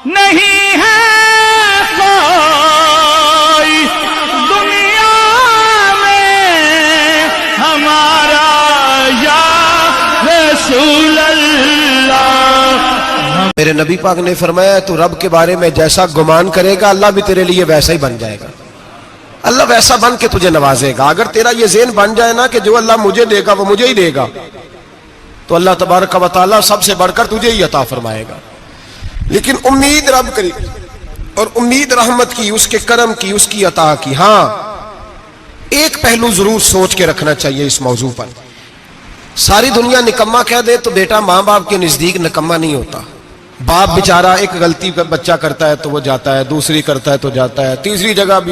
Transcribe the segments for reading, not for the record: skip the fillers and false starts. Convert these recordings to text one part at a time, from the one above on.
نہیں ہے کوئی دنیا میں ہمارا یا رسول اللہ۔ میرے نبی پاک نے فرمایا تو رب کے بارے میں جیسا گمان کرے گا اللہ بھی تیرے لیے ویسا ہی بن جائے گا، اللہ ویسا بن کے تجھے نوازے گا۔ اگر تیرا یہ ذہن بن جائے نا کہ جو اللہ مجھے دے گا وہ مجھے ہی دے گا، تو اللہ تبارک و تعالیٰ سب سے بڑھ کر تجھے ہی عطا فرمائے گا۔ لیکن امید رب کری اور امید رحمت کی، اس کے کرم کی، اس کی عطا کی۔ ہاں ایک پہلو ضرور سوچ کے رکھنا چاہیے اس موضوع پر، ساری دنیا نکما کہہ دے تو بیٹا ماں باپ کے نزدیک نکما نہیں ہوتا۔ باپ بیچارہ ایک غلطی بچہ کرتا ہے تو وہ جاتا ہے، دوسری کرتا ہے تو جاتا ہے، تیسری جگہ بھی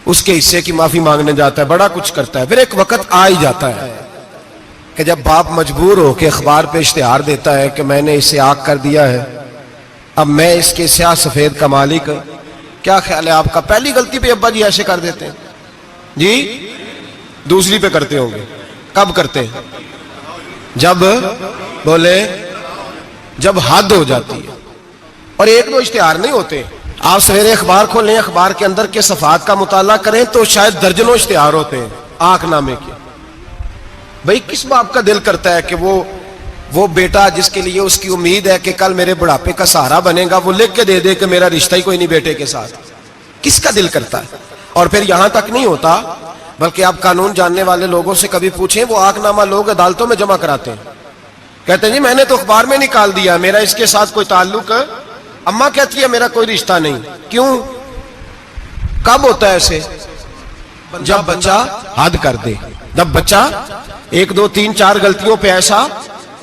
اس کے حصے کی معافی مانگنے جاتا ہے، بڑا کچھ کرتا ہے۔ پھر ایک وقت آ ہی جاتا ہے کہ جب باپ مجبور ہو کے اخبار پہ اشتہار دیتا ہے کہ میں نے اسے آگ کر دیا ہے، اب میں اس کے سیاہ سفید کا مالک۔ کیا خیال ہے آپ کا؟ پہلی غلطی پہ ابا جی ایسے کر دیتے ہیں جی، دوسری پہ کرتے ہوں گے؟ کب کرتے ہیں؟ جب بولے جب حد ہو جاتی ہے۔ اور ایک دو اشتہار نہیں ہوتے، آپ سویرے اخبار کھولیں، اخبار کے اندر کے صفحات کا مطالعہ کریں تو شاید درجنوں اشتہار ہوتے ہیں آنکھ نامے کے۔ بھئی کس باپ کا دل کرتا ہے کہ وہ بیٹا جس کے لیے اس کی امید ہے کہ کل میرے بڑھاپے کا سہارا بنے گا، وہ لکھ کے دے دے کہ میرا رشتہ ہی کوئی نہیں بیٹے کے ساتھ؟ کس کا دل کرتا ہے؟ اور پھر یہاں تک نہیں ہوتا، بلکہ آپ قانون جاننے والے لوگوں سے کبھی پوچھیں، وہ آنکھ نامہ لوگ عدالتوں میں جمع کراتے ہیں، کہتے ہیں جی میں نے تو اخبار میں نکال دیا، میرا اس کے ساتھ کوئی تعلق، اماں کہتی ہے میرا کوئی رشتہ نہیں۔ کیوں؟ کب ہوتا ہے ایسے؟ جب بچہ حد کر دے، جب بچہ ایک دو تین چار غلطیوں پہ ایسا،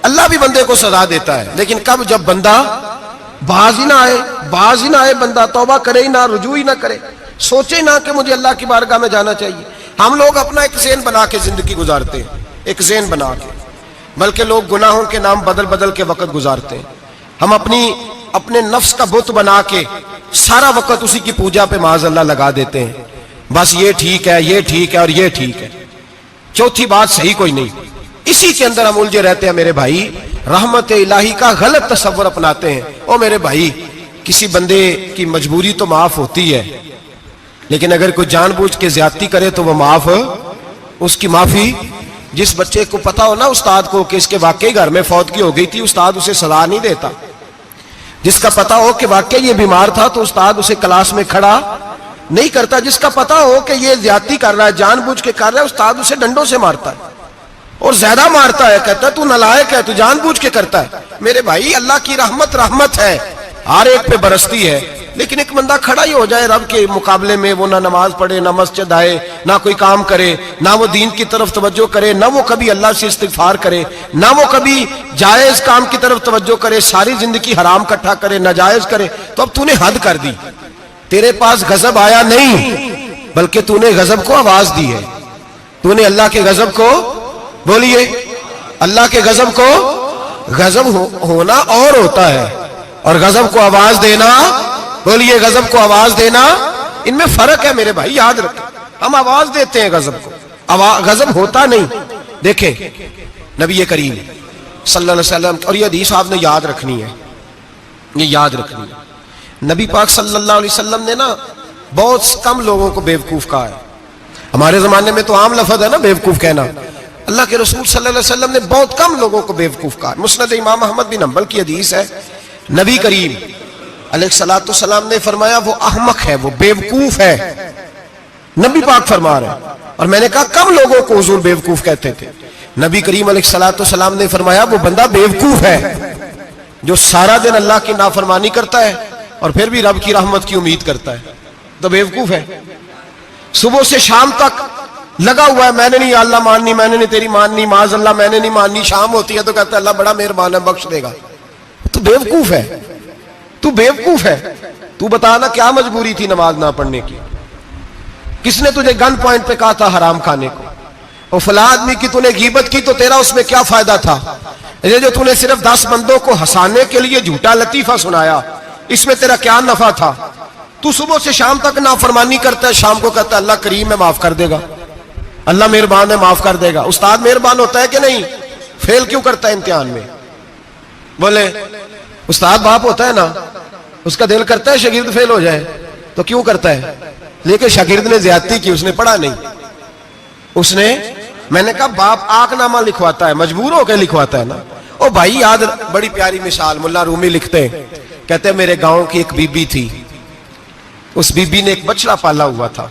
اللہ بھی بندے کو سزا دیتا ہے، لیکن کب؟ جب بندہ باز ہی نہ آئے بندہ، توبہ کرے ہی نہ، رجوع ہی نہ کرے، سوچے نہ کہ مجھے اللہ کی بارگاہ میں جانا چاہیے۔ ہم لوگ اپنا ایک ذہن بنا کے زندگی گزارتے ہیں، ایک ذہن بنا کے، بلکہ لوگ گناہوں کے نام بدل کے وقت گزارتے ہیں۔ ہم اپنے نفس کا بت بنا کے سارا وقت اسی کی پوجا پہ معاذ اللہ لگا دیتے ہیں، بس یہ ٹھیک ہے، یہ ٹھیک ہے اور یہ ٹھیک ہے، چوتھی بات صحیح کوئی نہیں۔ اسی کے اندر ہم الجھے رہتے ہیں میرے بھائی، رحمت الہی کا غلط تصور اپناتے ہیں۔ او میرے بھائی، کسی بندے کی مجبوری تو معاف ہوتی ہے، لیکن اگر کوئی جان بوجھ کے زیادتی کرے تو وہ معاف، اس کی معافی، جس بچے کو پتا ہو نا استاد کو کہ اس کے واقعی گھر میں فوتگی ہو گئی تھی، استاد اسے سزا نہیں دیتا۔ جس کا پتا ہو کہ واقعی یہ بیمار تھا تو استاد اسے کلاس میں کھڑا نہیں کرتا۔ جس کا پتا ہو کہ یہ زیادتی کر رہا ہے، جان بوجھ کے کر رہا ہے، استاد اسے ڈنڈوں سے مارتا ہے اور زیادہ مارتا ہے، کہتا ہے تو نالائق ہے، تو جان بوجھ کے کرتا ہے۔ میرے بھائی اللہ کی رحمت ہے، ہر ایک پہ برستی ہے، لیکن ایک بندہ کھڑا ہی ہو جائے رب کے مقابلے میں، وہ نہ نماز پڑھے، نہ مسجد آئے، نہ کوئی کام کرے، نہ وہ دین کی طرف توجہ کرے، نہ وہ کبھی اللہ سے استغفار کرے، نہ وہ کبھی جائز کام کی طرف توجہ کرے، ساری زندگی حرام کٹھا کرے، ناجائز کرے، تو اب تو نے حد کر دی۔ تیرے پاس غضب آیا نہیں، بلکہ تو نے غضب کو آواز دی ہے۔ تو نے اللہ کے غضب کو، بولیے، اللہ کے غضب کو، غضب ہونا اور ہوتا ہے اور غضب کو آواز دینا، بولیے، غضب کو آواز دینا، ان میں فرق ہے میرے بھائی، یاد رکھیں۔ ہم آواز دیتے ہیں غضب کو، غضب ہوتا نہیں۔ دیکھیں نبی کریم صلی اللہ علیہ وسلم، اور یہ حدیث آپ نے یاد رکھنی ہے، یہ یاد رکھنی ہے۔ نبی پاک صلی اللہ علیہ وسلم نے نا بہت کم لوگوں کو بیوقوف کہا ہے۔ ہمارے زمانے میں تو عام لفظ ہے نا بیوقوف کہنا، اللہ کے رسول صلی اللہ علیہ وسلم نے بہت کم لوگوں کو بیوقوف کہا۔ مسند امام احمد بن حنبل کی حدیث ہے، نبی کریم علیہ الصلوۃ والسلام نے فرمایا وہ احمق ہے، وہ بیوقوف ہے، نبی پاک فرما رہے ہیں۔ اور میں نے کہا کم لوگوں کو حضور بیوقوف کہتے تھے؟ نبی کریم علیہ الصلوۃ والسلام نے فرمایا وہ بندہ بیوقوف ہے جو سارا دن اللہ کی نافرمانی کرتا ہے اور پھر بھی رب کی رحمت کی امید کرتا ہے، تو بیوقوف ہے۔ صبح سے شام تک لگا ہوا ہے، میں نے نہیں اللہ ماننی، میں نے نہیں تیری ماننی، معاذ اللہ میں نے نہیں ماننی، شام ہوتی ہے تو کہتا ہے اللہ بڑا مہربان ہے بخش دے گا، تو بیوقوف ہے، تو بیوقوف ہے۔ تو بتانا کیا مجبوری تھی نماز نہ پڑھنے کی؟ کس نے تجھے گن پوائنٹ پہ کہا تھا حرام کھانے کو؟ اور فلاں آدمی کی تو نے غیبت کی تو تیرا اس میں کیا فائدہ تھا؟ یہ جو تو نے صرف 10 بندوں کو ہنسانے کے لیے جھوٹا لطیفہ سنایا، اس میں تیرا کیا نفع تھا؟ تو صبح سے شام تک نافرمانی کرتا ہے، شام کو کہتا ہے اللہ کریم ہے معاف کر دے گا، اللہ مہربان ہے معاف کر دے گا۔ استاد مہربان ہوتا ہے کہ نہیں؟ فیل کیوں کرتا ہے امتحان میں؟ بولے استاد باپ ہوتا ہے نا، اس کا دل کرتا ہے شاگرد فیل ہو جائے تو کیوں کرتا ہے؟ لیکن شاگرد نے زیادتی کی، اس نے پڑھا نہیں، اس نے، میں نے کہا باپ آنکھ نامہ لکھواتا ہے، مجبور ہو کے لکھواتا ہے نا۔ او بھائی یاد، بڑی پیاری مثال ملا رومی لکھتے ہیں، کہتے ہیں میرے گاؤں کی ایک بی بی تھی، اس بی بی نے ایک بچڑا پالا ہوا تھا۔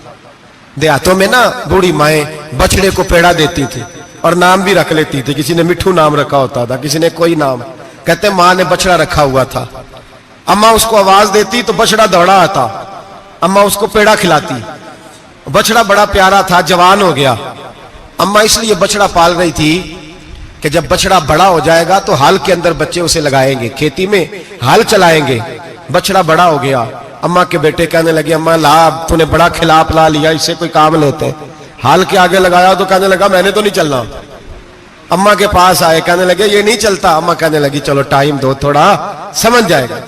دیہاتوں میں نا بوڑھی مائیں بچڑے کو پیڑا دیتی تھی اور نام بھی رکھ لیتی تھی، کسی نے مٹھو نام رکھا ہوتا تھا، کسی نے کوئی نام۔ کہتے ہیں ماں نے بچڑا رکھا ہوا تھا، اماں اس کو آواز دیتی تو بچڑا دوڑا آتا، اماں اس کو پیڑا کھلاتی، بچڑا بڑا پیارا تھا، جوان ہو گیا۔ اماں اس لیے بچڑا پال رہی تھی کہ جب بچڑا بڑا ہو جائے گا تو ہل کے اندر بچے اسے لگائیں گے، کھیتی میں ہل چلائیں گے۔ بچڑا بڑا ہو گیا، اماں کے بیٹے کہنے لگے اماں لا، تو نے بڑا کھلا پلا لیا، اس سے کوئی کام لیتے ہیں۔ ہل کے آگے لگایا تو کہنے لگا میں نے تو نہیں چلنا۔ اماں کے پاس آئے، کہنے لگے یہ نہیں چلتا۔ اماں کہنے لگی چلو ٹائم دو تھوڑا، سمجھ جائے گا۔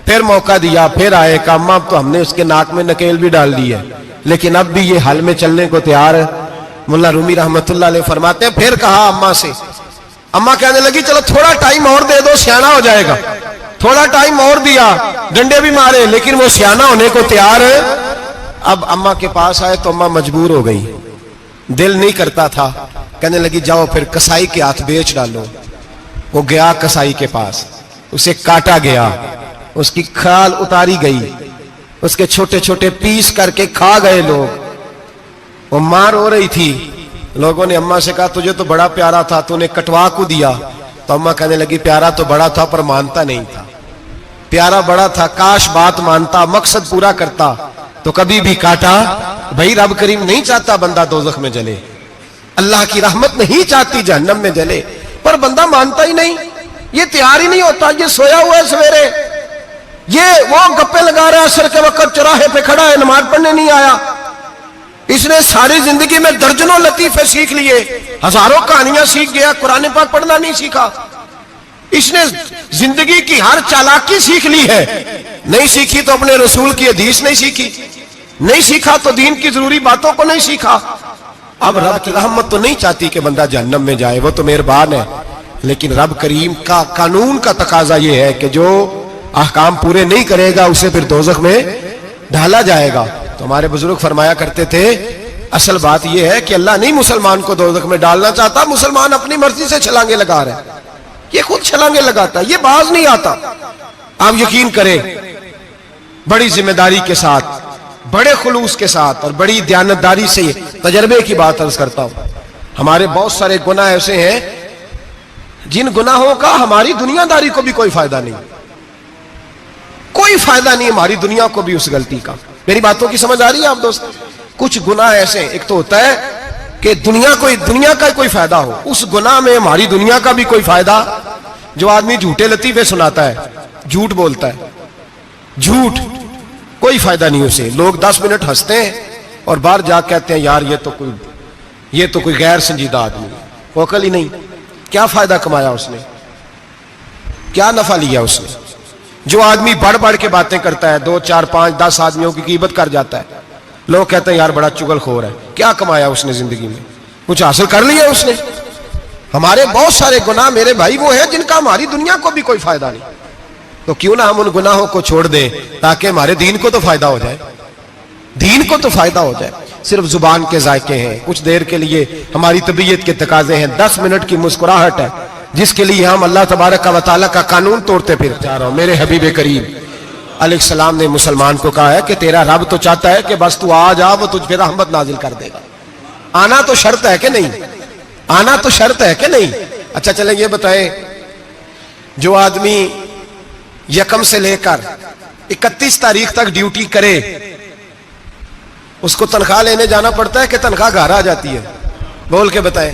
پھر موقع دیا، پھر آئے، کہا اماں اب تو ہم نے اس کے ناک میں نکیل بھی ڈال دی ہے، لیکن اب بھی یہ ہل میں چلنے کو تیار ہے۔ ملا رومی رحمت اللہ علیہ فرماتے ہیں پھر کہا اماں سے، اماں کہنے لگی چلو تھوڑا ٹائم اور دے دو، سیانا ہو جائے گا۔ تھوڑا ٹائم اور دیا، ڈنڈے بھی مارے، لیکن وہ سیانا ہونے کو تیار ہے۔ اب اماں کے پاس آئے تو اماں مجبور ہو گئی، دل نہیں کرتا تھا، کہنے لگی جاؤ پھر کسائی کے ہاتھ بیچ ڈالو۔ وہ گیا کسائی کے پاس، اسے کاٹا گیا، اس کی کھال اتاری گئی، اس کے چھوٹے چھوٹے پیس کر کے کھا گئے لوگ۔ وہ ماں رو رہی تھی، لوگوں نے اماں سے کہا تجھے تو بڑا پیارا تھا، تو نے کٹوا کو دیا۔ تو اماں کہنے لگی پیارا تو بڑا تھا پر مانتا نہیں تھا، پیارا بڑا تھا، کاش بات مانتا، مقصد پورا کرتا تو کبھی بھی کاٹا۔ بھائی رب کریم نہیں چاہتا بندہ دوزخ میں جلے، اللہ کی رحمت نہیں چاہتی جہنم میں جلے، پر بندہ مانتا ہی نہیں، یہ تیار ہی نہیں ہوتا۔ یہ سویا ہوا ہے سویرے، یہ وہ گپے لگا رہا ہے، عصر کے وقت چوراہے پہ کھڑا ہے، نماز پڑھنے نہیں آیا۔ اس نے ساری زندگی میں درجنوں لطیفے سیکھ لیے، ہزاروں کہانیاں سیکھ گیا، قرآن پاک پڑھنا نہیں سیکھا۔ اس نے زندگی کی ہر چالاکی سیکھ لی ہے، نہیں سیکھی تو اپنے رسول کی حدیث نہیں سیکھی، نہیں سیکھا تو دین کی ضروری باتوں کو نہیں سیکھا۔ اب رب کی رحمت تو نہیں چاہتی کہ بندہ جہنم میں جائے، وہ تو مہربان ہے، لیکن رب کریم کا قانون کا تقاضا یہ ہے کہ جو احکام پورے نہیں کرے گا اسے پھر دوزخ میں ڈالا جائے گا۔ تو ہمارے بزرگ فرمایا کرتے تھے اصل بات یہ ہے کہ اللہ نہیں مسلمان کو دوزخ میں ڈالنا چاہتا، مسلمان اپنی مرضی سے چھلانگے لگا رہے ہیں، یہ خود چھلانگے لگاتا ہے، یہ باز نہیں آتا۔ آپ یقین کریں بڑی ذمہ داری کے ساتھ، بڑے خلوص کے ساتھ اور بڑی دیانتداری سے تجربے کی بات عرض کرتا ہوں، ہمارے بہت سارے گناہ ایسے ہیں جن گناہوں کا ہماری دنیا داری کو بھی کوئی فائدہ نہیں، کوئی فائدہ نہیں ہماری دنیا کو بھی اس غلطی کا۔ میری باتوں کی سمجھ آ رہی ہے آپ دوست؟ کچھ گناہ ایسے ہیں، ایک تو ہوتا ہے کہ دنیا کا کوئی فائدہ ہو، اس گناہ میں ہماری دنیا کا بھی کوئی فائدہ۔ جو آدمی جھوٹے لطیفے سناتا ہے، جھوٹ بولتا ہے، جھوٹ کوئی فائدہ نہیں اسے، لوگ 10 منٹ ہنستے ہیں اور باہر جا کہتے ہیں یار یہ تو کوئی غیر سنجیدہ آدمی ہے، وہ عقل ہی نہیں۔ کیا فائدہ کمایا اس نے؟ کیا نفع لیا اس نے؟ جو آدمی بڑھ بڑھ کے باتیں کرتا ہے، 2 4 5 10 آدمیوں کی غیبت کر جاتا ہے، لوگ کہتے ہیں یار بڑا چغل خور ہے، کیا کمایا اس نے زندگی میں؟ کچھ حاصل کر لیا اس نے؟ ہمارے بہت سارے گناہ میرے بھائی وہ ہیں جن کا ہماری دنیا کو بھی کوئی فائدہ نہیں، تو کیوں نہ ہم ان گناہوں کو چھوڑ دیں تاکہ ہمارے دین کو تو فائدہ ہو جائے، دین کو تو فائدہ ہو جائے۔ صرف زبان کے ذائقے ہیں، کچھ دیر کے لیے ہماری طبیعت کے تقاضے ہیں، 10 منٹ کی مسکراہٹ ہے جس کے لیے ہم اللہ تبارک و تعالیٰ کا قانون توڑتے پھر جا رہا ہوں۔ میرے حبیب کریم علیہ السلام نے مسلمان کو کہا ہے کہ تیرا رب تو چاہتا ہے کہ بس تو آ جا، وہ تجھ پہ رحمت نازل کر دے گا۔ آنا تو شرط ہے کہ نہیں؟ آنا تو شرط ہے کہ نہیں؟ اچھا چلیں یہ بتائیں، جو آدمی 1 سے لے کر 31 تاریخ تک ڈیوٹی کرے اس کو تنخواہ لینے جانا پڑتا ہے کہ تنخواہ گھر آ جاتی ہے؟ بول کے بتائیں۔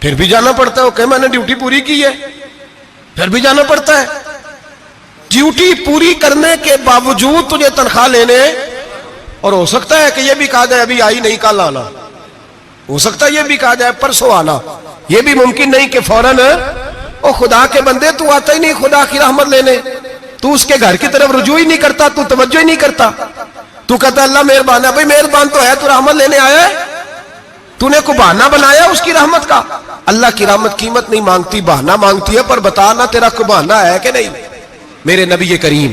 پھر بھی جانا پڑتا ہے، وہ کہ میں نے ڈیوٹی پوری کی ہے، پھر بھی جانا پڑتا ہے۔ ڈیوٹی پوری کرنے کے باوجود تجھے تنخواہ لینے، اور ہو سکتا ہے کہ یہ بھی کہا جائے ابھی آئی نہیں کل آنا، ہو سکتا ہے یہ بھی کہا جائے پرسوں آنا، یہ بھی ممکن نہیں کہ فوراً او خدا کے بندے تو آتا ہی نہیں خدا کی رحمت لینے، تو اس کے گھر کی طرف رجوع ہی نہیں کرتا، تو توجہ ہی نہیں کرتا، تو کہتا اللہ مہربان ہے۔ بھائی مہربان تو ہے، تو رحمت لینے آیا ہے، تو نے کو بہانہ بنایا اس کی رحمت کا۔ اللہ کی رحمت قیمت نہیں مانگتی، بہانہ مانگتی ہے، پر بتا نا تیرا کو بہانہ ہے کہ نہیں؟ میرے نبی کریم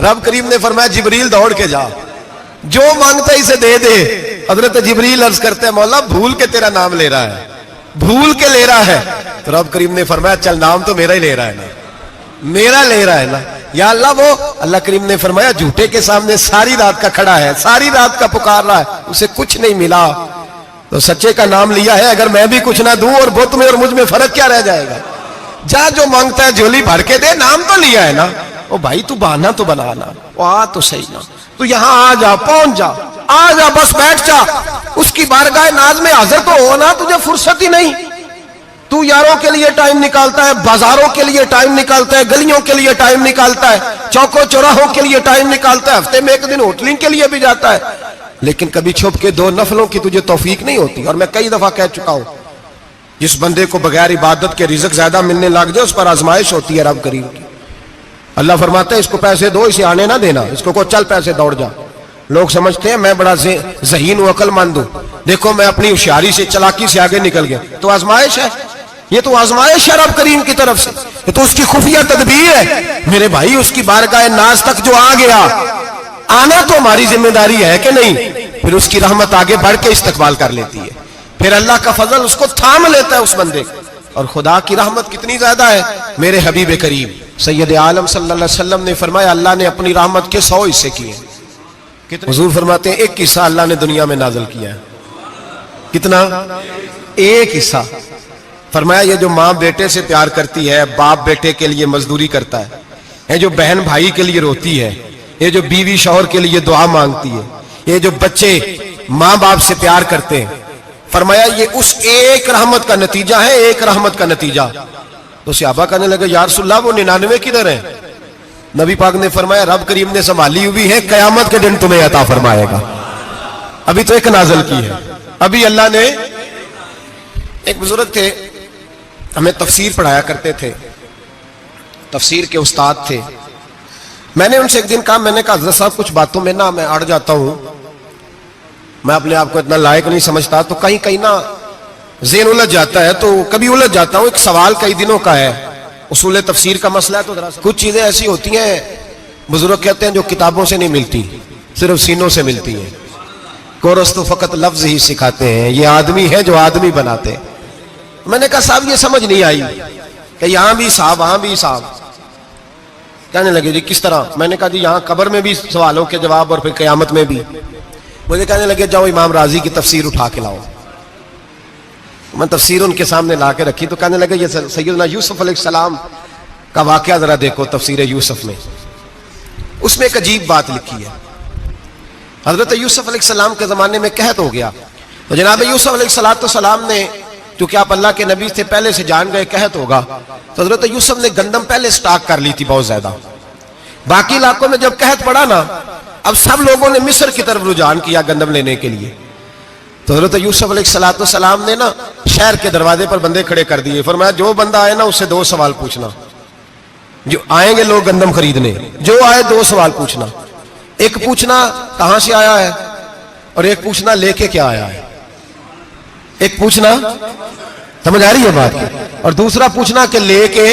رب کریم نے فرمایا جبریل دوڑ کے جا, جو مانگتا ہے اسے دے دے. حضرت جبریل عرض کرتے ہیں مولا بھول کے تیرا نام لے رہا ہے, بھول کے لے رہا ہے. تو رب کریم نے فرمایا چل نام تو میرا ہی لے رہا ہے نا, میرا لے رہا ہے نا. یا اللہ وہ اللہ کریم نے فرمایا جھوٹے کے سامنے ساری رات کا کھڑا ہے, ساری رات کا پکار رہا ہے, اسے کچھ نہیں ملا, تو سچے کا نام لیا ہے. اگر میں بھی کچھ نہ دوں اور بت میں اور مجھ میں فرق کیا رہ جائے گا؟ جا جو مانگتا ہے جھولی بھر کے دے, نام تو لیا ہے نا. او بھائی تو بہانا تو بنانا, وہ آ تو صحیح نا, تو یہاں آ جا, پہنچ جا, آ جا, بس بیٹھ جا, اس کی بارگاہ ناز میں حاضر تو ہونا. تجھے فرصت ہی نہیں, تو یاروں کے لیے ٹائم نکالتا ہے, بازاروں کے لیے ٹائم نکالتا ہے, گلیوں کے لیے ٹائم نکالتا ہے, چوکوں چوراہوں کے لیے ٹائم نکالتا ہے, ہفتے میں ایک دن ہوٹلنگ کے لیے بھی جاتا ہے, لیکن کبھی چھپ کے 2 نفلوں کی تجھے توفیق نہیں ہوتی. اور میں کئی دفعہ کہہ چکا ہوں, جس بندے کو بغیر عبادت کے رزق زیادہ ملنے لگ جائے اس پر آزمائش ہوتی ہے رب کریم کی. اللہ فرماتا ہے اس کو پیسے دو, اسے آنے نہ دینا, اس کو چل پیسے دوڑ جا. لوگ سمجھتے ہیں میں بڑا ذہین و عقل مند ہوں, دیکھو میں اپنی ہوشیاری سے چلاکی سے آگے نکل گیا. تو آزمائش ہے, یہ تو آزمائش ہے رب کریم کی طرف سے, یہ تو اس کی خفیہ تدبیر ہے. میرے بھائی اس کی بارگاہ ناز تک جو آ گیا, آنا تو ہماری ذمہ داری ہے کہ نہیں, پھر اس کی رحمت آگے بڑھ کے استقبال کر لیتی ہے, پھر اللہ کا فضل اس کو تھام لیتا ہے اس بندے کو. اور خدا کی رحمت کتنی زیادہ ہے. میرے حبیب کریم سید عالم صلی اللہ علیہ وسلم نے فرمایا اللہ نے اپنی رحمت کے 100 حصے کیے. حضور فرماتے ہیں ایک حصہ اللہ نے دنیا میں نازل کیا ہے. کتنا؟ ایک حصہ. فرمایا یہ جو ماں بیٹے سے پیار کرتی ہے, باپ بیٹے کے لیے مزدوری کرتا ہے, یہ جو بہن بھائی کے لیے روتی ہے, یہ جو بیوی شوہر کے لیے دعا مانگتی ہے, یہ جو بچے ماں باپ سے پیار کرتے ہیں, فرمایا یہ اس ایک رحمت کا نتیجہ ہے, ایک رحمت کا نتیجہ. تو صحابہ کہنے لگے یا رسول اللہ وہ 99 کدھر ہیں؟ نبی پاک نے فرمایا رب کریم نے سنبھالی ہوئی ہے, قیامت کے دن تمہیں عطا فرمائے گا. ابھی تو ایک نازل کی ہے, ابھی اللہ نے. ایک بزرگ تھے ہمیں تفسیر پڑھایا کرتے تھے, تفسیر کے استاد تھے. میں نے ان سے ایک دن کہا, میں نے کہا حضرت صاحب کچھ باتوں میں نا میں اڑ جاتا ہوں, میں اپنے آپ کو اتنا لائق نہیں سمجھتا, تو کہیں کہیں نا ذہن الجھ جاتا ہے, تو کبھی الجھ جاتا ہوں. ایک سوال کئی دنوں کا ہے, اصول تفسیر کا مسئلہ ہے, تو کچھ چیزیں ایسی ہوتی ہیں بزرگ کہتے ہیں جو کتابوں سے نہیں ملتی, صرف سینوں سے ملتی ہیں. کورس تو فقط لفظ ہی سکھاتے ہیں, یہ آدمی ہے جو آدمی بناتے ہیں. میں نے کہا صاحب یہ سمجھ نہیں آئی کہ یہاں بھی صاحب وہاں بھی صاحب. کہنے لگے جی کس طرح؟ میں نے کہا جی یہاں قبر میں بھی سوالوں کے جواب اور پھر قیامت میں بھی. مجھے کہنے لگے جاؤ امام راضی کی تفسیر اٹھا کے لاؤ. میں تفسیر ان کے سامنے لا کے رکھی, تو کہنے لگے یہ سیدنا یوسف علیہ السلام کا واقعہ ذرا دیکھو تفسیر یوسف میں. اس میں ایک عجیب بات لکھی ہے. حضرت یوسف علیہ السلام کے زمانے میں قحط ہو گیا, تو جناب یوسف علیہ السلام نے, کیونکہ آپ اللہ کے نبی سے پہلے سے جان گئے قحط ہوگا, تو حضرت یوسف نے گندم پہلے سٹاک کر لی تھی بہت زیادہ. باقی علاقوں میں جب قحط پڑا نا, اب سب لوگوں نے مصر کی طرف رجحان کیا گندم لینے کے لیے. تو حضرت یوسف علیہ السلام نے نا شہر کے دروازے پر بندے کھڑے کر دیے. فرمایا جو بندہ آئے نا اس سے 2 سوال پوچھنا. جو آئیں گے لوگ گندم خریدنے, جو آئے 2 سوال پوچھنا. ایک پوچھنا کہاں سے آیا ہے, اور ایک پوچھنا لے کے کیا آیا ہے. ایک پوچھنا, سمجھ آ رہی ہے بات کی, اور دوسرا پوچھنا کہ لے کے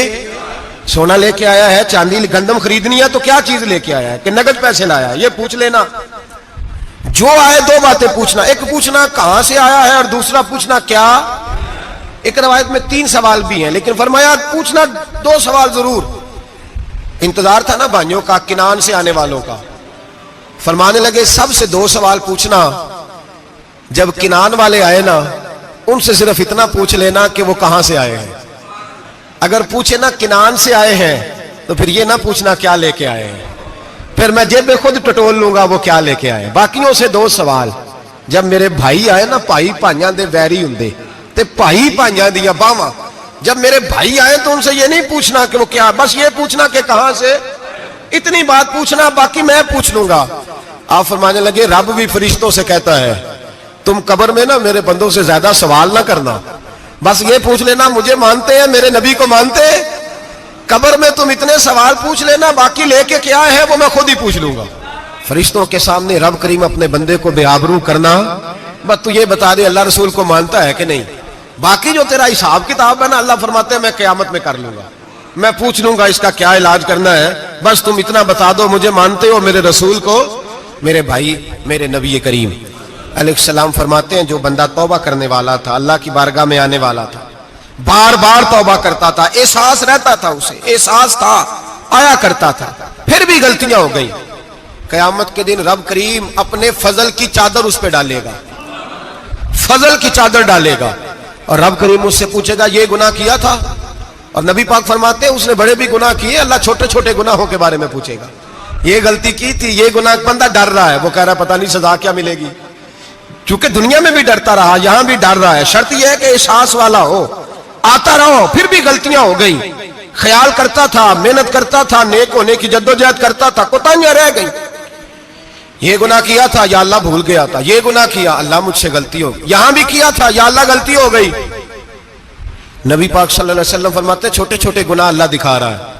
سونا لے کے آیا ہے, چاندی گندم خریدنی ہے تو کیا چیز لے کے آیا ہے, کہ نقد پیسے لایا, یہ پوچھ لینا. جو آئے 2 باتیں پوچھنا. ایک پوچھنا کہاں سے آیا ہے, اور دوسرا پوچھنا کیا. ایک روایت میں 3 سوال بھی ہیں, لیکن فرمایا پوچھنا 2 سوال ضرور. انتظار تھا نا بھائیوں کا کنان سے آنے والوں کا. فرمانے لگے سب سے 2 سوال پوچھنا. جب کنان والے آئے نا ان سے صرف اتنا پوچھ لینا کہ وہ کہاں سے آئے ہیں. اگر پوچھے نا کنان سے آئے ہیں تو پھر یہ نہ پوچھنا کیا لے کے آئے ہیں, پھر میں جیب میں خود ٹٹول لوں گا وہ کیا لے کے آئے. باقیوں سے 2 سوال. جب میرے بھائی آئے نا, بھائی بھائیاں دے ویری ہوندے تے بھائی بھائیاں دیا باواں, جب میرے بھائی آئے تو ان سے یہ نہیں پوچھنا کہ وہ کیا, بس یہ پوچھنا کہ کہاں سے. اتنی بات پوچھنا, باقی میں پوچھ لوں گا. آپ فرمانے لگے رب بھی فرشتوں سے کہتا ہے تم قبر میں نا میرے بندوں سے زیادہ سوال نہ کرنا, بس یہ پوچھ لینا مجھے مانتے ہیں, میرے نبی کو مانتے ہیں. قبر میں تم اتنے سوال پوچھ لینا, باقی لے کے کیا ہے وہ میں خود ہی پوچھ لوں گا. فرشتوں کے سامنے رب کریم اپنے بندے کو بے آبرو کرنا, بس تو یہ بتا دے اللہ رسول کو مانتا ہے کہ نہیں. باقی جو تیرا حساب کتاب ہے نا, اللہ فرماتے ہیں میں قیامت میں کر لوں گا. میں پوچھ لوں گا اس کا کیا علاج کرنا ہے, بس تم اتنا بتا دو مجھے مانتے ہو میرے رسول کو, میرے بھائی میرے نبی کریم علیہ السلام فرماتے ہیں جو بندہ توبہ کرنے والا تھا, اللہ کی بارگاہ میں آنے والا تھا, بار بار توبہ کرتا تھا, احساس رہتا تھا, اسے احساس تھا, آیا کرتا تھا, پھر بھی غلطیاں ہو گئی, قیامت کے دن رب کریم اپنے فضل کی چادر اس پہ ڈالے گا, فضل کی چادر ڈالے گا, اور رب کریم اس سے پوچھے گا یہ گناہ کیا تھا, اور نبی پاک فرماتے ہیں اس نے بڑے بھی گناہ کیے, اللہ چھوٹے چھوٹے گناہوں کے بارے میں پوچھے گا, یہ غلطی کی تھی, یہ گناہ, بندہ ڈر رہا ہے, وہ کہہ رہا ہے پتہ نہیں سزا کیا ملے گی, کیونکہ دنیا میں بھی ڈرتا رہا, یہاں بھی ڈر رہا ہے. شرط یہ ہے کہ احساس والا ہو, آتا رہو, پھر بھی غلطیاں ہو گئی, خیال کرتا تھا, محنت کرتا تھا, نیک ہونے کی جدوجہد کرتا تھا, کوتاہیاں رہ گئی, یہ گناہ کیا تھا یا اللہ بھول گیا تھا, یہ گناہ کیا اللہ مجھ سے غلطی ہو گئی, یہاں بھی کیا تھا یا اللہ غلطی ہو گئی. نبی پاک صلی اللہ علیہ وسلم فرماتے ہیں چھوٹے چھوٹے گناہ اللہ دکھا رہا ہے,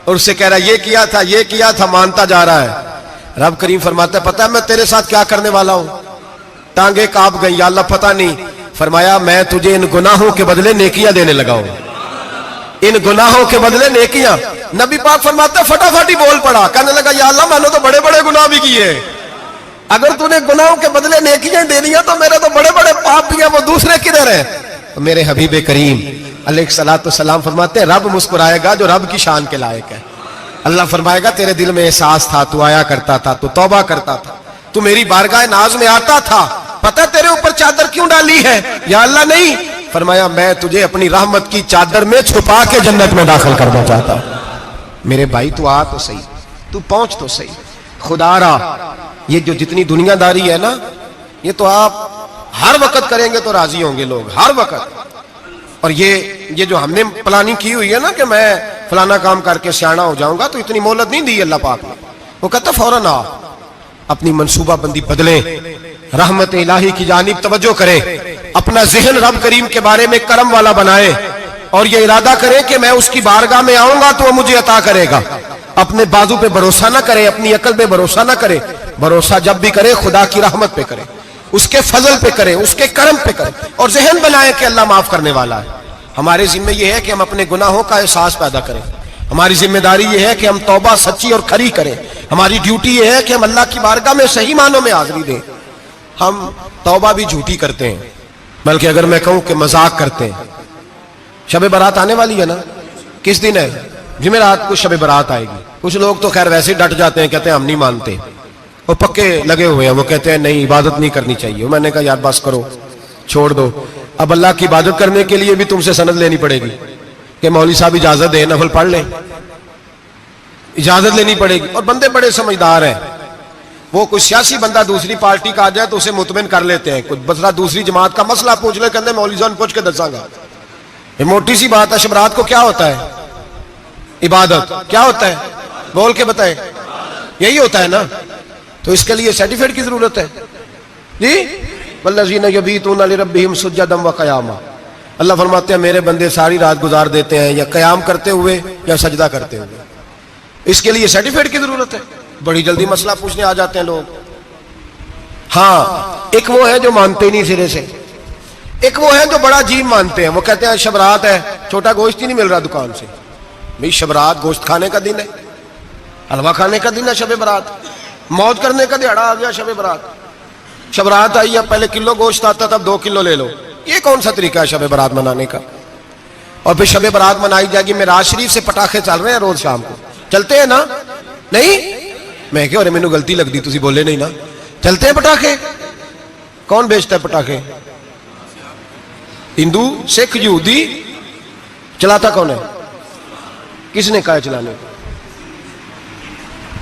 اور اس سے کہہ رہا ہے یہ کیا تھا, مانتا جا رہا ہے. رب کریم فرماتا ہے پتہ ہے میں تیرے ساتھ کیا کرنے والا ہوں, ٹانگیں کانپ گئی, یا اللہ پتہ نہیں. فرمایا میں تجھے ان گناہوں کے بدلے نیکیاں دینے لگا ہوں, ان گناہوں کے بدلے نیکیاں. نبی پاک فرماتے ہیں فٹافٹ ہی بول پڑا, کہنے لگا یا اللہ میں نے تو بڑے بڑے گناہ بھی کیے, اگر تو نے گناہوں کے بدلے نیکیاں دے دیا تو میرے تو بڑے بڑے پاپ بھی ہیں, وہ دوسرے کدھر ہیں. میرے حبیب کریم علیہ الصلوۃ والسلام فرماتے ہیں رب مسکرائے گا جو رب کی شان کے لائق ہے. اللہ فرمائے گا تیرے دل میں احساس تھا, تو آیا کرتا تھا, تو توبہ کرتا تھا, تو میری بارگاہ ناز میں آتا تھا, پتہ تیرے اوپر چادر کیوں ڈالی ہے, یا اللہ نہیں. فرمایا میں تجھے اپنی رحمت کی چادر میں چھپا کے جنت میں داخل کرنا چاہتا ہوں. میرے بھائی تو آ تو صحیح, تو پہنچ تو صحیح, خدا را. یہ جو جتنی دنیا داری ہے نا, یہ تو آپ ہر وقت کریں گے تو راضی ہوں گے لوگ, ہر وقت. اور یہ جو ہم نے پلاننگ کی ہوئی ہے نا کہ میں فلانا کام کر کے سیانا ہو جاؤں گا, تو اتنی مہلت نہیں دی اللہ پاک نے. وہ کہتا فوراً آ, اپنی منصوبہ بندی بدلیں, رحمت الہی کی جانب توجہ کریں, اپنا ذہن رب کریم کے بارے میں کرم والا بنائیں, اور یہ ارادہ کریں کہ میں اس کی بارگاہ میں آؤں گا تو وہ مجھے عطا کرے گا. اپنے بازو پہ بھروسہ نہ کریں, اپنی عقل پہ بھروسہ نہ کریں, بھروسہ جب بھی کرے خدا کی رحمت پہ کرے, اس کے فضل پہ کریں, اس کے کرم پہ کریں, اور ذہن بنائیں کہ اللہ معاف کرنے والا ہے. ہمارے ذمہ یہ ہے کہ ہم اپنے گناہوں کا احساس پیدا کریں, ہماری ذمہ داری یہ ہے کہ ہم توبہ سچی اور کھری کریں, ہماری ڈیوٹی یہ ہے کہ ہم اللہ کی بارگاہ میں صحیح معنوں میں حاضری دیں. ہم توبہ بھی جھوٹی کرتے ہیں, بلکہ اگر میں کہوں کہ مذاق کرتے ہیں. شب برات آنے والی ہے نا, کس دن ہے, جمعرات کو شب برات آئے گی. کچھ لوگ تو خیر ویسے ڈٹ جاتے ہیں, کہتے ہیں ہم نہیں مانتے, وہ پکے لگے ہوئے ہیں, وہ کہتے ہیں نہیں عبادت نہیں کرنی چاہیے. میں نے کہا یار بس کرو, چھوڑ دو. اب اللہ کی عبادت کرنے کے لیے بھی تم سے سند لینی پڑے گی کہ مولوی صاحب اجازت دیں, نفل پڑھ لیں, اجازت لینی پڑے گی. اور بندے بڑے سمجھدار ہیں, وہ کوئی سیاسی بندہ دوسری پارٹی کا آ جائے تو اسے مطمئن کر لیتے ہیں. کچھ بسرا دوسری جماعت کا مسئلہ پوچھ لے, کہتے ہیں مولوی صاحب پوچھ کے دساں گا. یہ موٹی سی بات ہے. شب رات کو کیا ہوتا ہے, عبادت. کیا ہوتا ہے, بول کے بتائیں, یہی ہوتا ہے نا. تو اس کے لیے سرٹیفکیٹ کی ضرورت ہے جی. والذین یبیتون لربہم سجدا وقیاما, اللہ فرماتے ہیں میرے بندے ساری رات گزار دیتے ہیں یا قیام کرتے ہوئے یا سجدہ کرتے ہوئے. اس کے لیے سرٹیفکیٹ کی ضرورت ہے. بڑی جلدی مسئلہ پوچھنے آ جاتے ہیں لوگ. ہاں, ایک وہ ہے جو مانتے نہیں سرے سے, ایک وہ ہے جو بڑا عجیب مانتے ہیں. وہ کہتے ہیں شب رات ہے, چھوٹا گوشت ہی نہیں مل رہا دکان سے. بھئی شب رات گوشت کھانے کا دن ہے, حلوہ کھانے کا دن ہے شب برات, موج کرنے کا دیہڑا آ گیا شب برات. شب رات آئی ہے, پہلے کلو گوشت آتا تھا, 2 کلو لے لو. یہ کون سا طریقہ ہے شب برات منانے کا؟ اور پھر شب برات منائی جائے گی. معراج شریف سے پٹاخے چل رہے ہیں روز شام کو, چلتے ہیں نا؟ نہیں, میں کہ مینوں غلطی لگتی, تسی بولے نہیں نا. چلتے ہیں پٹاخے. کون بیچتا ہے پٹاخے؟ ہندو, سکھ, یہودی. چلاتا کون ہے؟ کس نے کہا چلانے کو؟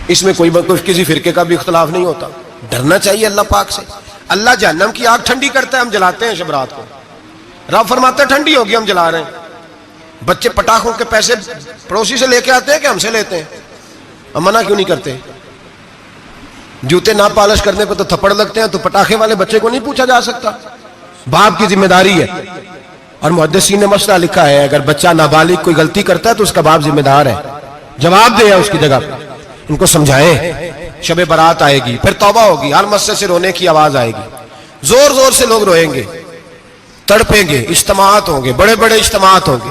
اس میں کوئی کسی فرقے کا بھی اختلاف نہیں ہوتا. ڈرنا چاہیے اللہ پاک سے. اللہ جہنم کی آگ ٹھنڈی کرتا ہے, ہم جلاتے ہیں شب رات کو. رب فرماتا ہے ٹھنڈی ہوگی, ہم جلا رہے ہیں. بچے پٹاخوں کے پیسے پڑوسی سے لے کے آتے ہیں کہ ہم سے لیتے ہیں؟ ہم منع کیوں نہیں کرتے؟ جوتے نہ پالش کرنے پہ تو تھپڑ لگتے ہیں, تو پٹاخے والے بچے کو نہیں پوچھا جا سکتا؟ باپ کی ذمہ داری ہے. اور محدثین نے مسئلہ لکھا ہے, اگر بچہ نابالغ کوئی غلطی کرتا ہے تو اس کا باپ ذمہ دار ہے, جواب دے اس کی جگہ پہ. ان کو سمجھائیں. شب برات آئے گی, پھر توبہ ہوگی, ہر مسجد سے رونے کی آواز آئے گی, زور زور سے لوگ روئیں گے, تڑپیں گے, اجتماعات ہوں گے, بڑے بڑے اجتماعات ہوں گے,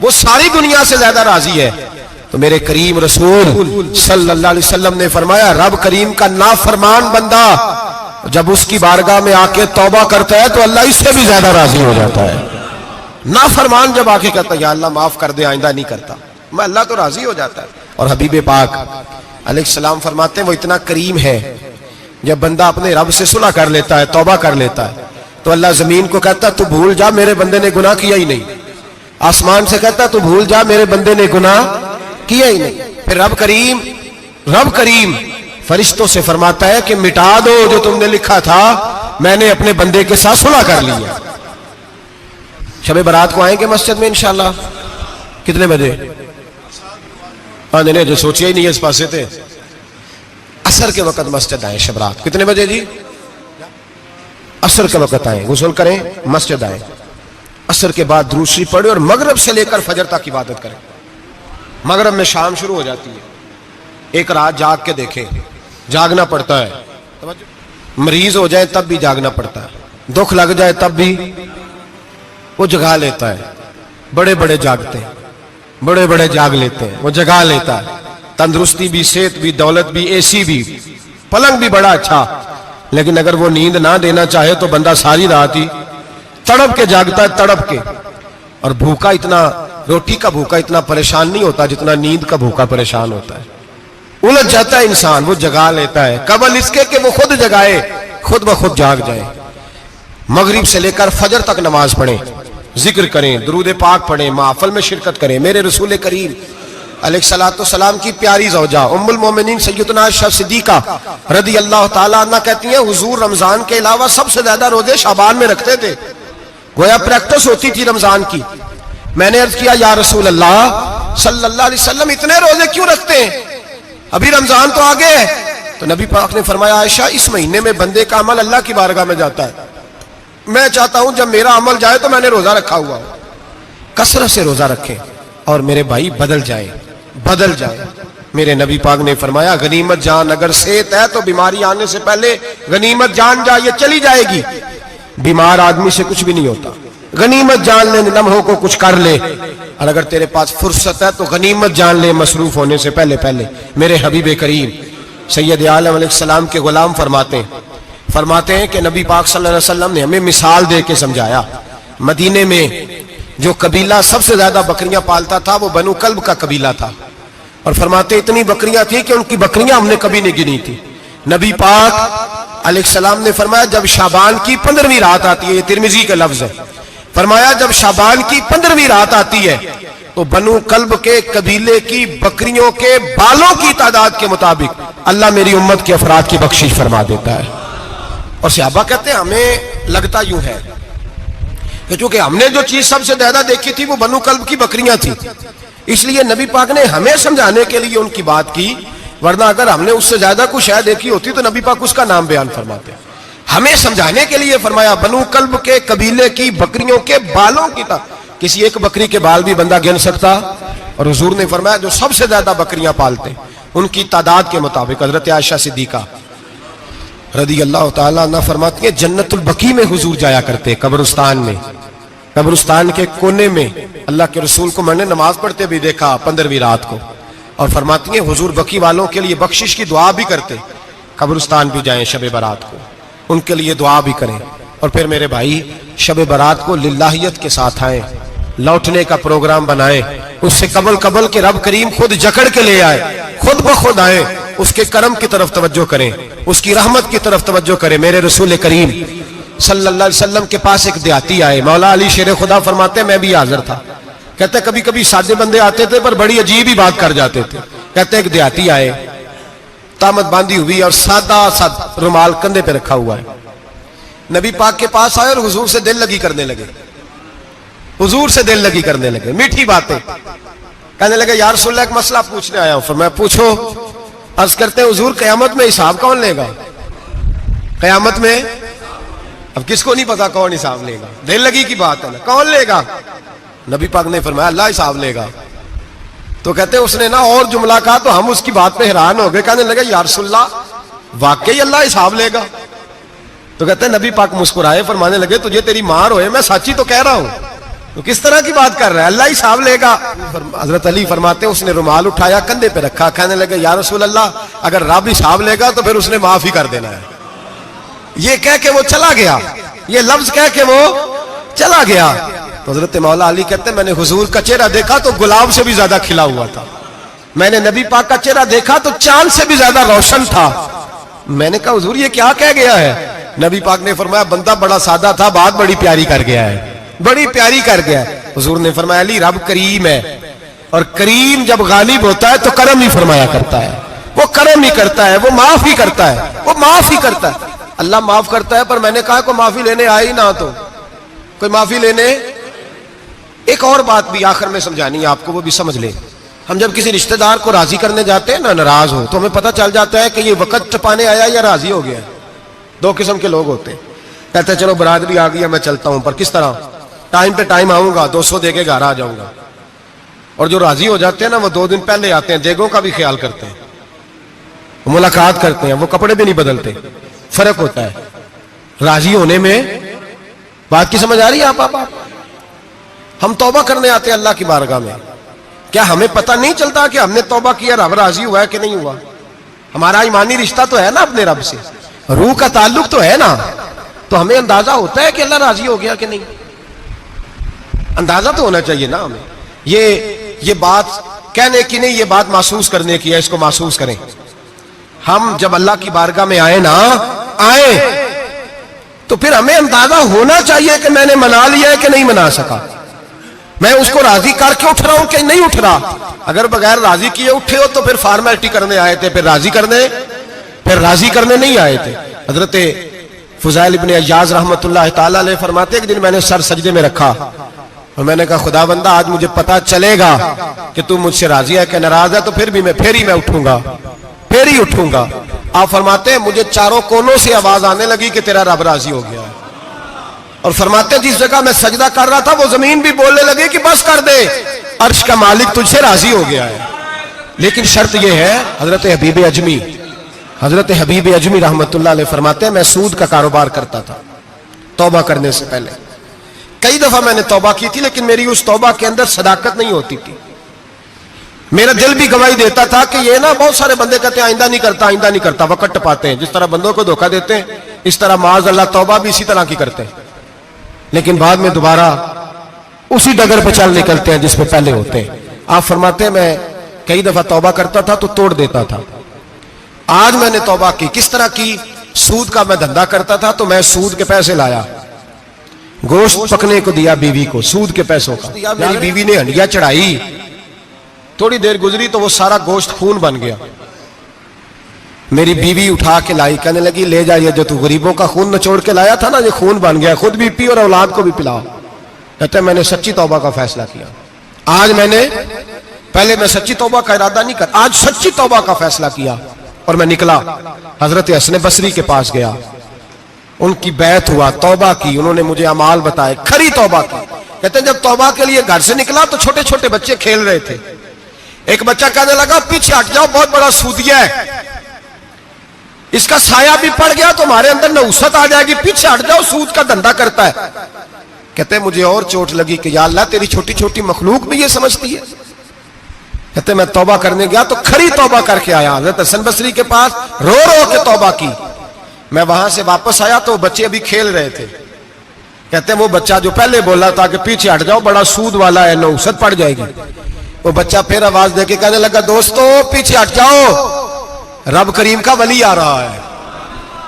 وہ ساری دنیا سے زیادہ راضی ہے. تو میرے کریم رسول صلی اللہ علیہ وسلم نے فرمایا رب کریم کا نافرمان بندہ جب اس کی بارگاہ میں آ کے توبہ کرتا ہے تو اللہ اس سے بھی زیادہ راضی ہو جاتا ہے. نافرمان جب آ کے کہتا ہے یا اللہ معاف کر دے آئندہ نہیں کرتا, میں اللہ تو راضی ہو جاتا ہے. اور حبیب پاک علیہ السلام فرماتے ہیں وہ اتنا کریم ہے, جب بندہ اپنے رب سے صلح کر لیتا ہے, توبہ کر لیتا ہے, تو اللہ زمین کو کہتا ہے تو بھول جا میرے بندے نے گناہ کیا ہی نہیں. آسمان سے کہتا ہے تو بھول جا میرے بندے نے گناہ کیا ہی نہیں. پھر رب کریم فرشتوں سے فرماتا ہے کہ مٹا دو جو تم نے لکھا تھا, میں نے اپنے بندے کے ساتھ صلح کر لی ہے. شب برات کو آئیں گے مسجد میں انشاءاللہ. کتنے بجے؟ نہیں جو سوچیا ہی نہیں ہے اس پاسے تھے. عصر کے وقت مسجد آئیں شب رات. کتنے بجے جی؟ عصر کے وقت آئیں, غسل کریں, مسجد آئیں. عصر کے بعد درود شریف پڑھیں اور مغرب سے لے کر فجر تک عبادت کریں. مغرب میں شام شروع ہو جاتی ہے. ایک رات جاگ کے دیکھیں, جاگنا پڑتا ہے. مریض ہو جائے تب بھی جاگنا پڑتا ہے, دکھ لگ جائے تب بھی وہ جگا لیتا ہے. بڑے بڑے جاگتے ہیں, بڑے بڑے جاگ لیتے ہیں, وہ جگا لیتا ہے. تندرستی بھی, صحت بھی, دولت بھی, اے سی بھی, پلنگ بھی بڑا اچھا, لیکن اگر وہ نیند نہ دینا چاہے تو بندہ ساری رات ہی تڑپ کے جاگتا ہے, تڑپ کے. اور بھوکا اتنا, روٹی کا بھوکا اتنا پریشان نہیں ہوتا جتنا نیند کا بھوکا پریشان ہوتا ہے. الجھ جاتا ہے انسان, وہ جگا لیتا ہے قبل اس کے کہ وہ خود جگائے, خود بخود جاگ جائے. مغرب سے لے کر فجر تک نماز پڑھیں, ذکر کریں, درود پاک پڑھیں, محفل میں شرکت کریں. میرے رسول کریم علیہ الصلوۃ والسلام کی پیاری زوجہ ام المومنین سیدنا عائشہ صدیقہ رضی اللہ تعالیٰ عنہ کہتی ہیں حضور رمضان کے علاوہ سب سے زیادہ روزے شعبان میں رکھتے تھے, گویا پریکٹس ہوتی تھی رمضان کی. میں نے عرض کیا یا رسول اللہ صلی اللہ علیہ وسلم اتنے روزے کیوں رکھتے ہیں, ابھی رمضان تو آگے ہے. تو نبی پاک نے فرمایا عائشہ اس مہینے میں بندے کا عمل اللہ کی بارگاہ میں جاتا ہے, میں چاہتا ہوں جب میرا عمل جائے تو میں نے روزہ رکھا ہوا ہو. کثرت سے روزہ رکھیں اور میرے بھائی بدل جائیں. میرے نبی پاک نے فرمایا غنیمت جان اگر صحت ہے تو بیماری آنے سے پہلے غنیمت جان جا, یہ چلی جائے گی. بیمار آدمی سے کچھ بھی نہیں ہوتا, غنیمت جان لے, لمحوں کو کچھ کر لے. اور اگر تیرے پاس فرصت ہے تو غنیمت جان لے مصروف ہونے سے پہلے. میرے حبیب کریم سید عالم علیہ السلام کے غلام فرماتے ہیں کہ نبی پاک صلی اللہ علیہ وسلم نے ہمیں مثال دے کے سمجھایا. مدینے میں جو قبیلہ سب سے زیادہ بکریاں پالتا تھا وہ بنو کلب کا قبیلہ تھا, اور فرماتے اتنی بکریاں تھیں کہ ان کی بکریاں ہم نے کبھی نہیں گنی تھی. نبی پاک علیہ السلام نے فرمایا جب شعبان کی 15ویں رات آتی ہے, یہ ترمذی کا لفظ ہے, فرمایا جب شعبان کی 15ویں رات آتی ہے تو بنو کلب کے قبیلے کی بکریوں کے بالوں کی تعداد کے مطابق اللہ میری امت کے افراد کی بخشش فرما دیتا ہے. اور صحابہ کہتے ہیں ہمیں لگتا یوں ہے کہ چونکہ ہم نے جو چیز سب سے زیادہ دیکھی تھی وہ بنو کلب کی بکریاں تھیں, اس لیے نبی پاک نے ہمیں سمجھانے کے لیے ان کی بات کی, ورنہ اگر ہم نے اس سے زیادہ کچھ شاید دیکھی ہوتی تو نبی پاک اس کا نام بیان فرماتے. ہمیں سمجھانے کے لیے فرمایا بنو کلب کے قبیلے کی بکریوں کے بالوں کی کسی ایک بکری کے بال بھی بندہ گن سکتا, اور حضور نے فرمایا جو سب سے زیادہ بکریاں پالتے ان کی تعداد کے مطابق حضرت عائشہ صدیقہ رضی اللہ تعالیٰ عنہ فرماتی ہیں جنت البقیع میں حضور جایا کرتے, قبرستان میں, قبرستان کے کونے میں. اللہ کے رسول کو میں نے نماز پڑھتے بھی دیکھا 15ویں رات کو, اور فرماتی ہیں حضور بقیع والوں کے لیے بخشش کی دعا بھی کرتے. قبرستان بھی جائیں شب برات کو, ان کے لیے دعا بھی کریں. اور پھر میرے بھائی شب برات کو للہیت کے ساتھ آئیں, لوٹنے کا پروگرام بنائیں, اس سے قبل کے رب کریم خود جکڑ کے لے آئے, خود بخود آئیں, اس کے کرم کی طرف توجہ کریں, اس کی رحمت کی طرف توجہ کریں. میرے رسول کریم صلی اللہ علیہ وسلم کے پاس ایک دیہاتی آئے, مولا علی شیر خدا فرماتے ہیں میں بھی حاضر تھا. کہتے کبھی کبھی سادے بندے آتے تھے پر بڑی عجیب ہی بات کر جاتے تھے. کہتے ایک دیہاتی آئے, تامت باندھی ہوئی اور سادہ رومال کندھے پہ رکھا ہوا ہے. نبی پاک کے پاس آئے اور حضور سے دل لگی کرنے لگے, حضور سے دل لگی کرنے لگے, میٹھی باتیں کہنے لگے یا رسول اللہ ایک مسئلہ پوچھنے آیا ہوں. فرمایا پوچھو. عرض کرتے ہیں حضور قیامت میں حساب کون لے گا؟ قیامت میں اب کس کو نہیں پتا کون حساب لے گا, دل لگی کی بات ہے نا, کون لے گا؟ نبی پاک نے فرمایا اللہ حساب لے گا. تو کہتے ہیں اس نے نا اور جملہ کہا تو ہم اس کی بات پہ حیران ہو گئے, کہنے لگے یا رسول اللہ واقعی اللہ حساب لے گا؟ تو کہتے ہیں نبی پاک مسکرائے, فرمانے لگے تجھے تیری ماں روئے, میں سچی تو کہہ رہا ہوں. تو کس طرح کی بات کر رہا ہے؟ اللہ ہی حساب لے گا. حضرت علی فرماتے اس نے رومال اٹھایا کندھے پہ رکھا, کہنے لگے یا رسول اللہ اگر رب حساب لے گا تو پھر اس نے معاف ہی کر دینا ہے. یہ کہہ کے وہ چلا گیا, یہ لفظ کہہ کے وہ چلا گیا. تو حضرت مولا علی کہتے ہیں میں نے حضور کا چہرہ دیکھا تو گلاب سے بھی زیادہ کھلا ہوا تھا, میں نے نبی پاک کا چہرہ دیکھا تو چاند سے بھی زیادہ روشن تھا. میں نے کہا حضور یہ کیا کہہ گیا ہے؟ نبی پاک نے فرمایا بندہ بڑا سادہ تھا, بات بڑی پیاری کر گیا ہے, بڑی پیاری کر گیا ہے. حضور نے فرمایا علی رب کریم ہے, اور کریم جب غالب ہوتا ہے تو کرم ہی فرمایا کرتا ہے, وہ کرم ہی کرتا ہے, وہ معاف ہی کرتا ہے, وہ معاف ہی کرتا ہے. اللہ معاف کرتا ہے, پر میں نے کہا کوئی معافی لینے آئے ہی نہ, تو کوئی معافی لینے. ایک اور بات بھی آخر میں سمجھانی ہے آپ کو, وہ بھی سمجھ لیں. ہم جب کسی رشتہ دار کو راضی کرنے جاتے ہیں نا, ناراض ہو, تو ہمیں پتہ چل جاتا ہے کہ یہ وقت ٹپانے آیا یا راضی ہو گیا. دو قسم کے لوگ ہوتے ہیں, کہتے ہیں چلو برادری آ گئی ہے میں چلتا ہوں, پر کس طرح ٹائم پہ ٹائم آؤں گا, 200 دے کے گھر آ جاؤں گا. اور جو راضی ہو جاتے ہیں نا وہ 2 دن پہلے آتے ہیں, دیگوں کا بھی خیال کرتے ہیں, ملاقات کرتے ہیں, وہ کپڑے بھی نہیں بدلتے. فرق ہوتا ہے راضی ہونے میں. بات کی سمجھ آ رہی ہے آپ؟ ہم توبہ کرنے آتے ہیں اللہ کی بارگاہ میں, کیا ہمیں پتہ نہیں چلتا کہ ہم نے توبہ کیا رب راضی ہوا ہے کہ نہیں ہوا؟ ہمارا ایمانی رشتہ تو ہے نا اپنے رب سے, روح کا تعلق تو ہے نا, تو ہمیں اندازہ ہوتا ہے کہ اللہ راضی ہو گیا کہ نہیں. اندازہ تو ہونا چاہیے نا ہمیں. یہ بات کہنے کی نہیں, یہ بات محسوس کرنے کی ہے, اس کو محسوس کریں. ہم جب اللہ کی بارگاہ میں آئے تو پھر ہمیں اندازہ ہونا چاہیے کہ میں نے منا لیا ہے کہ نہیں منا سکا, میں اس کو راضی کر کے اٹھ رہا ہوں کہ نہیں اٹھ رہا. اگر بغیر راضی کیے اٹھے ہو تو پھر فارمیلٹی کرنے آئے تھے, پھر راضی کرنے نہیں آئے تھے. حضرت فضیل ابن عیاض رحمۃ اللہ تعالی علیہ فرماتے ایک دن میں نے سر سجدے میں رکھا اور میں نے کہا خدا بندہ آج مجھے پتا چلے گا کہ تو مجھ سے راضی ہے کہ ناراض ہے, تو پھر ہی میں اٹھوں گا. آپ فرماتے ہیں مجھے چاروں کونوں سے آواز آنے لگی کہ تیرا رب راضی ہو گیا ہے. اور فرماتے ہیں جس جگہ میں سجدہ کر رہا تھا وہ زمین بھی بولنے لگی کہ بس کر دے, عرش کا مالک تجھ سے راضی ہو گیا ہے. لیکن شرط یہ ہے, حضرت حبیب اجمی رحمت اللہ علیہ فرماتے ہیں میں سود کا کاروبار کرتا تھا توبہ کرنے سے پہلے. کئی دفعہ میں نے توبہ کی تھی, لیکن میری اس توبہ کے اندر صداقت نہیں ہوتی تھی. میرا دل بھی گواہی دیتا تھا کہ یہ نا بہت سارے بندے کہتے ہیں آئندہ نہیں کرتا, وقت ٹپاتے ہیں. جس طرح بندوں کو دھوکہ دیتے ہیں اس طرح معاذ اللہ توبہ بھی اسی طرح کی کرتے ہیں, لیکن بعد میں دوبارہ اسی ڈگر پہ چل نکلتے ہیں جس پہ پہلے ہوتے ہیں. آپ فرماتے ہیں میں کئی دفعہ توبہ کرتا تھا تو توڑ دیتا تھا. آج میں نے توبہ کی. کس طرح کی؟ سود کا میں دھندا کرتا تھا تو میں سود کے پیسے لایا, گوشت پکنے کو دیا بیوی کو, سود کے پیسوں کا. میری بیوی نے ہنڈیا چڑھائی, تھوڑی دیر گزری تو وہ سارا گوشت خون بن گیا. میری بیوی اٹھا کے لائی, کہنے لگی لے جائیے جو تو غریبوں کا خون نچوڑ کے لایا تھا نا, یہ خون بن گیا, خود بھی پی اور اولاد کو بھی پلاؤ. کہتے ہیں میں نے سچی توبہ کا فیصلہ کیا. آج پہلے میں سچی توبہ کا ارادہ نہیں کرتا, آج سچی توبہ کا فیصلہ کیا اور میں نکلا. حضرت حسن بصری کے پاس گیا, ان کی بیعت ہوا, توبہ کی, انہوں نے مجھے اعمال بتائے, کھری توبہ کی. کہتے ہیں جب توبہ کے لیے گھر سے نکلا تو چھوٹے چھوٹے بچے کھیل رہے تھے. ایک بچہ کہنے لگا پیچھے ہٹ جاؤ, بہت بڑا سودیا ہے, اس کا سایہ بھی پڑ گیا تو ہمارے اندر نحوست آ جائے گی, پیچھے ہٹ جاؤ, سود کا دھندا کرتا ہے. کہتے ہیں مجھے اور چوٹ لگی کہ یا اللہ تیری چھوٹی چھوٹی مخلوق بھی یہ سمجھتی ہے. کہتے ہیں میں توبہ کرنے گیا تو کھری توبہ کر کے آیا, حضرت حسن بصری کے پاس رو کے توبہ کی. میں وہاں سے واپس آیا تو بچے ابھی کھیل رہے تھے. کہتے ہیں وہ بچہ جو پہلے بولا تھا کہ پیچھے ہٹ جاؤ بڑا سود والا ہے, نحوست پڑ جائے گی, وہ بچہ پھر آواز دے کے کہنے لگا دوستو پیچھے ہٹ جاؤ, رب کریم کا ولی آ رہا ہے,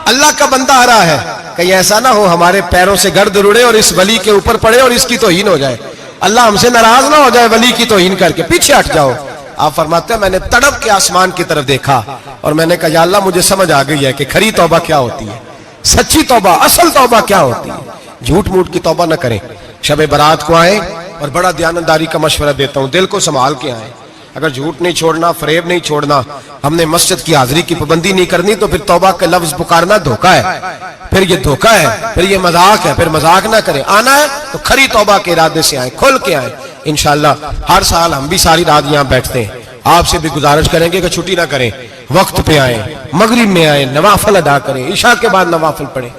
اللہ کا بندہ آ رہا ہے. کہیں ایسا نہ ہو ہمارے پیروں سے گرد اڑے اور اس ولی کے اوپر پڑے اور اس کی توہین ہو جائے, اللہ ہم سے ناراض نہ ہو جائے ولی کی توہین کر کے, پیچھے ہٹ جاؤ. آپ فرماتے ہیں میں نے تڑپ کے آسمان کی طرف دیکھا اور میں نے کہا یا اللہ مجھے سمجھ آ گئی ہے کہ کھری توبہ کیا ہوتی ہے, سچی توبہ, اصل توبہ کیا ہوتی ہے. جھوٹ موٹ کی توبہ نہ کریں. شب برات کو آئیں اور بڑا دیانتداری کا مشورہ دیتا ہوں, دل کو سنبھال کے آئیں. اگر جھوٹ نہیں چھوڑنا, فریب نہیں چھوڑنا, ہم نے مسجد کی حاضری کی پابندی نہیں کرنی تو پھر توبہ کا لفظ پکارنا دھوکہ ہے, پھر یہ دھوکہ ہے, پھر یہ مذاق ہے, پھر مذاق نہ کریں. آنا ہے تو کھری توبہ کے ارادے سے آئیں, کھل کے آئیں. انشاءاللہ ہر سال ہم بھی ساری رات یہاں بیٹھتے ہیں, آپ سے بھی گزارش کریں گے کہ چھٹی نہ کریں, وقت پہ آئیں, مغرب میں آئیں, نوافل ادا کریں, عشاء کے بعد نوافل پڑھیں.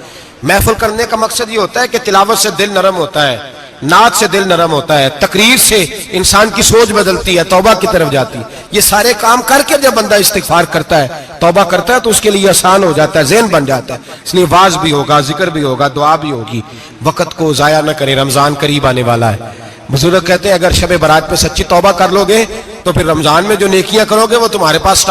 محفل کرنے کا مقصد یہ ہوتا ہے کہ تلاوت سے دل نرم ہوتا ہے, نعت سے دل نرم ہوتا ہے، تقریر سے انسان کی سوچ بدلتی ہے، توبہ کی طرف جاتی ہے. یہ سارے کام کر کے جب بندہ استغفار کرتا ہے، توبہ کرتا ہے، تو اس کے لیے آسان ہو جاتا ہے، ذہن بن جاتا ہے. اس لیے واز بھی ہوگا، ذکر بھی ہوگا، دعا بھی ہوگی. وقت کو ضائع نہ کریں، رمضان قریب آنے والا ہے. بزرگ کہتے ہیں اگر شب برات پہ سچی توبہ کر لو گے تو پھر رمضان میں جو نیکیاں کرو گے وہ تمہارے پاس